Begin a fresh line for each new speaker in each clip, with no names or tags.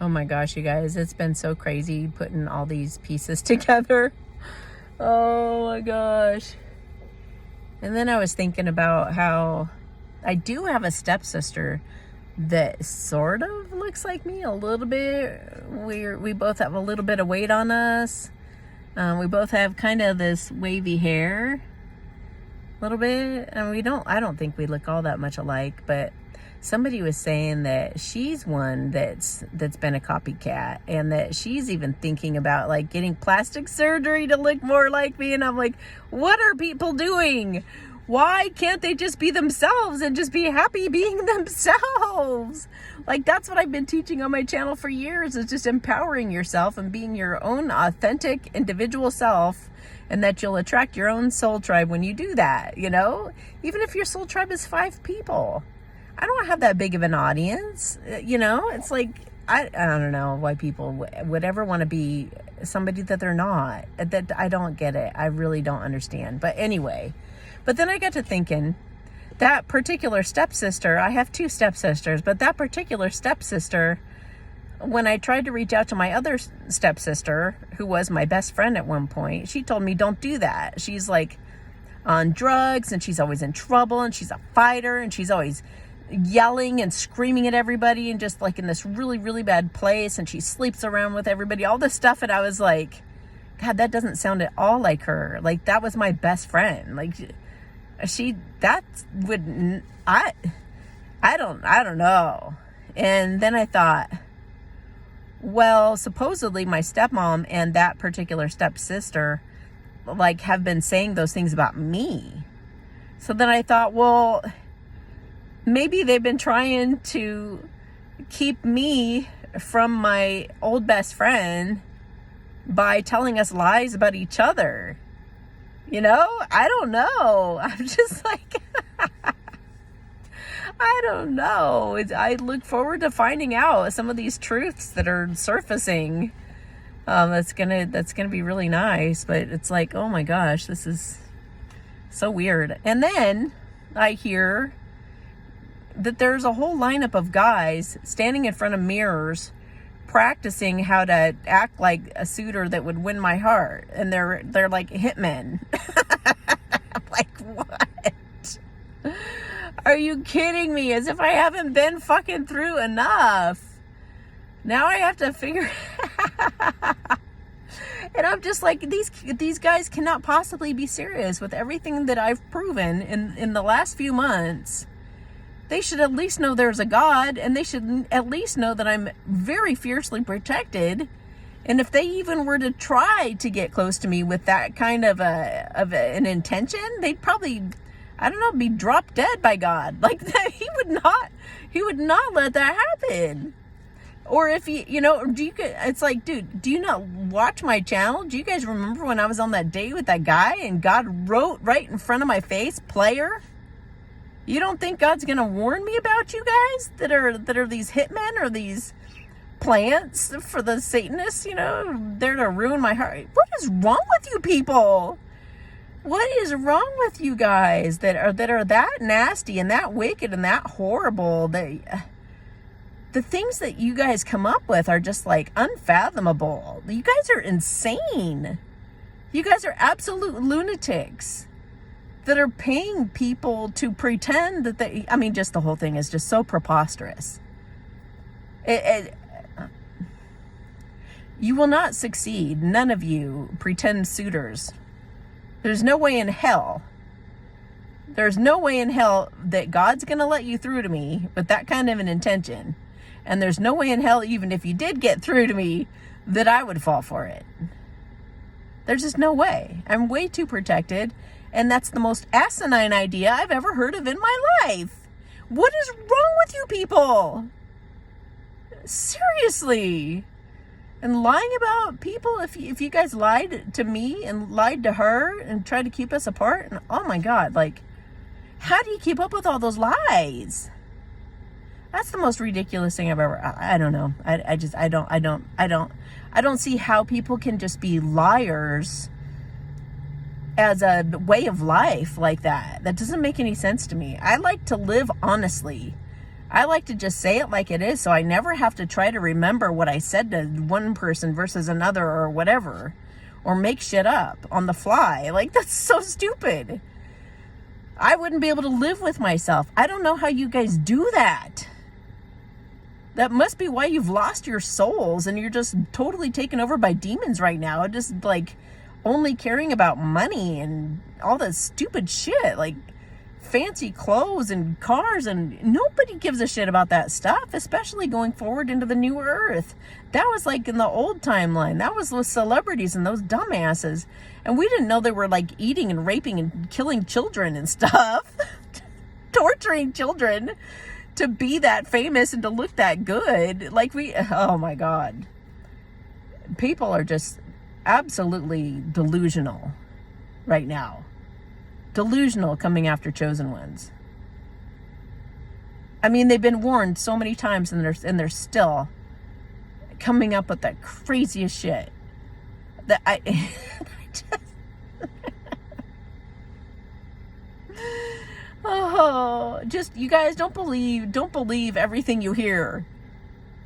Oh my gosh, you guys, it's been so crazy putting all these pieces together. Oh my gosh. And then I was thinking about how I do have a stepsister that sort of looks like me a little bit. We both have a little bit of weight on us. We both have kind of this wavy hair, a little bit, and I don't think we look all that much alike, but somebody was saying that she's one that's been a copycat, and that she's even thinking about like getting plastic surgery to look more like me. And I'm like, what are people doing? Why can't they just be themselves and just be happy being themselves? Like, that's what I've been teaching on my channel for years, is just empowering yourself and being your own authentic individual self, and that you'll attract your own soul tribe when you do that, you know? Even if your soul tribe is 5 people. I don't have that big of an audience, you know? It's like, I don't know why people would ever want to be somebody that they're not. That I don't get it. I really don't understand. But anyway, but then I got to thinking, that particular stepsister, I have 2 stepsisters, but that particular stepsister, when I tried to reach out to my other stepsister, who was my best friend at one point, she told me, don't do that. She's like on drugs, and she's always in trouble, and she's a fighter, and she's always yelling and screaming at everybody, and just like in this really, really bad place, and she sleeps around with everybody, all this stuff. And I was like, God, that doesn't sound at all like her. Like, that was my best friend. Like, that would, I don't know. And then I thought, well, supposedly my stepmom and that particular stepsister like have been saying those things about me. So then I thought, well, maybe they've been trying to keep me from my old best friend by telling us lies about each other. You know, I don't know. I'm just like, I don't know. I look forward to finding out some of these truths that are surfacing. That's gonna be really nice. But it's like, oh my gosh, this is so weird. And then I hear that there's a whole lineup of guys standing in front of mirrors practicing how to act like a suitor that would win my heart, and they're like hitmen. I'm like, what? Are you kidding me? As if I haven't been fucking through enough. Now I have to figure. And I'm just like, these guys cannot possibly be serious with everything that I've proven in the last few months. They should at least know there's a God, and they should at least know that I'm very fiercely protected. And if they even were to try to get close to me with that kind of an intention, they'd probably, I don't know, be dropped dead by God. Like that, he would not let that happen. Or if you know, it's like, dude, do you not watch my channel? Do you guys remember when I was on that date with that guy and God wrote right in front of my face, player? You don't think God's going to warn me about you guys that are these hitmen or these plants for the Satanists, you know, they're to ruin my heart? What is wrong with you people? What is wrong with you guys that are that nasty and that wicked and that horrible? The things that you guys come up with are just like unfathomable. You guys are insane. You guys are absolute lunatics that are paying people to pretend that just the whole thing is just so preposterous. You will not succeed. None of you pretend suitors. There's no way in hell. There's no way in hell that God's going to let you through to me with that kind of an intention. And there's no way in hell, even if you did get through to me, that I would fall for it. There's just no way. I'm way too protected. And that's the most asinine idea I've ever heard of in my life. What is wrong with you people? Seriously. And lying about people, if you guys lied to me and lied to her and tried to keep us apart, and oh my God, like, how do you keep up with all those lies? That's the most ridiculous thing I've ever, I don't know. I don't see how people can just be liars as a way of life like that. That doesn't make any sense to me. I like to live honestly. I like to just say it like it is, so I never have to try to remember what I said to one person versus another or whatever, or make shit up on the fly. Like, that's so stupid. I wouldn't be able to live with myself. I don't know how you guys do that. That must be why you've lost your souls and you're just totally taken over by demons right now. Just like only caring about money and all that stupid shit. Like fancy clothes and cars, and nobody gives a shit about that stuff, especially going forward into the new earth. That was like in the old timeline. That was with celebrities and those dumbasses. And we didn't know they were like eating and raping and killing children and stuff. Torturing children to be that famous and to look that good. Like oh my God. People are just absolutely delusional right now. Delusional coming after chosen ones. I mean, they've been warned so many times and they're still coming up with that craziest shit. That I just oh, just you guys don't believe everything you hear.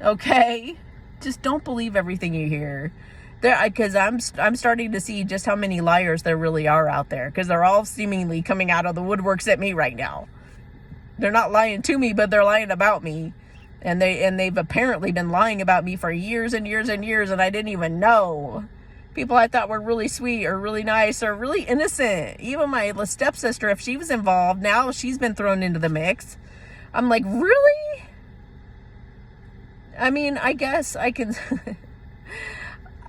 Okay? Just don't believe everything you hear. Because I'm starting to see just how many liars there really are out there. Because they're all seemingly coming out of the woodworks at me right now. They're not lying to me, but they're lying about me. And they've apparently been lying about me for years and years and years, and I didn't even know. People I thought were really sweet or really nice or really innocent. Even my stepsister, if she was involved, now she's been thrown into the mix. I'm like, really? I mean, I guess I can...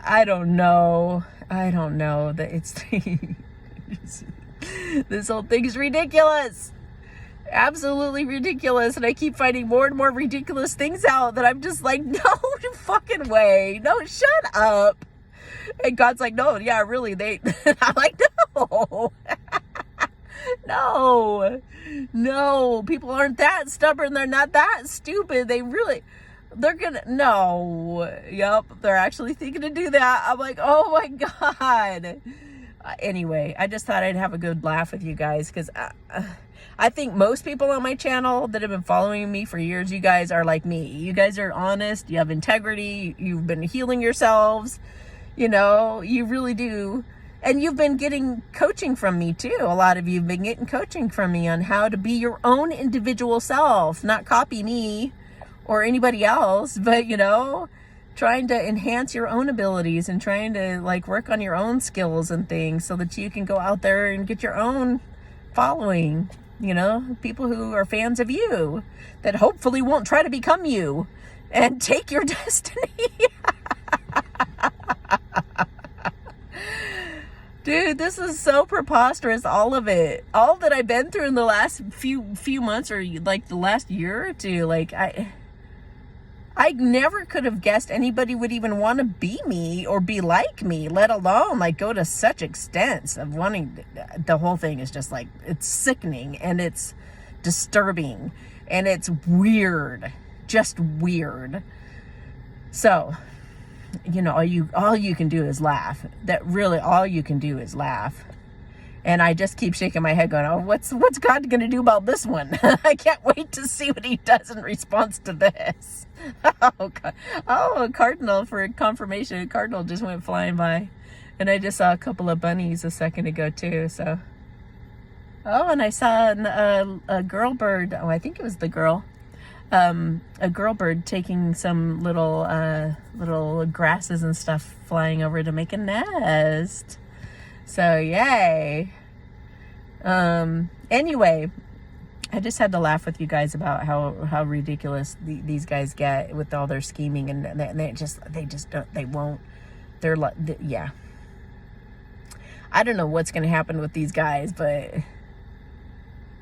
I don't know that it's this whole thing is ridiculous, absolutely ridiculous, and I keep finding more and more ridiculous things out that I'm just like, no fucking way, no, shut up. And God's like, no, yeah, really, I'm like, no. no, people aren't that stubborn, they're not that stupid, yep, they're actually thinking to do that. I'm like, oh my God. Anyway, I just thought I'd have a good laugh with you guys, because I think most people on my channel that have been following me for years, you guys are like me. You guys are honest, you have integrity, you've been healing yourselves, you really do. And you've been getting coaching from me too. A lot of you have been getting coaching from me on how to be your own individual self, not copy me or anybody else, but trying to enhance your own abilities and trying to like work on your own skills and things so that you can go out there and get your own following, people who are fans of you that hopefully won't try to become you and take your destiny. Dude, this is so preposterous, all of it. All that I've been through in the last few months, or like the last year or two, like I never could have guessed anybody would even want to be me or be like me, let alone like go to such extents of wanting. The whole thing is just like, it's sickening and it's disturbing and it's weird, just weird. So, all you can do is laugh. That really all you can do is laugh. And I just keep shaking my head going, oh, what's God going to do about this one? I can't wait to see what he does in response to this. Oh, God. Oh, a cardinal for confirmation. A cardinal just went flying by. And I just saw a couple of bunnies a second ago, too. So, oh, and I saw a girl bird. Oh, I think it was the girl. A girl bird taking some little grasses and stuff flying over to make a nest. So, yay. They I just had to laugh with you guys about how ridiculous these guys get with all their scheming, and they won't. They're like, yeah. I don't know what's going to happen with these guys, but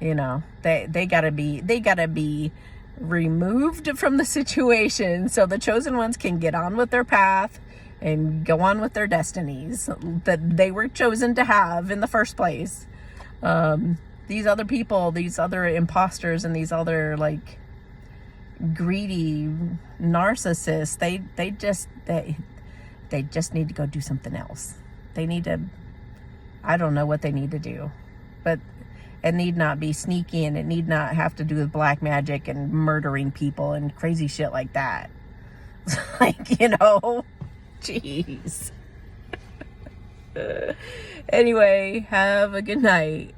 they gotta be removed from the situation so the chosen ones can get on with their path and go on with their destinies that they were chosen to have in the first place. These other people, these other imposters, and these other like greedy narcissists, they just need to go do something else. They need to, I don't know what they need to do, but It need not be sneaky, and it need not have to do with black magic and murdering people and crazy shit like that. Like, you know, jeez. Anyway, have a good night.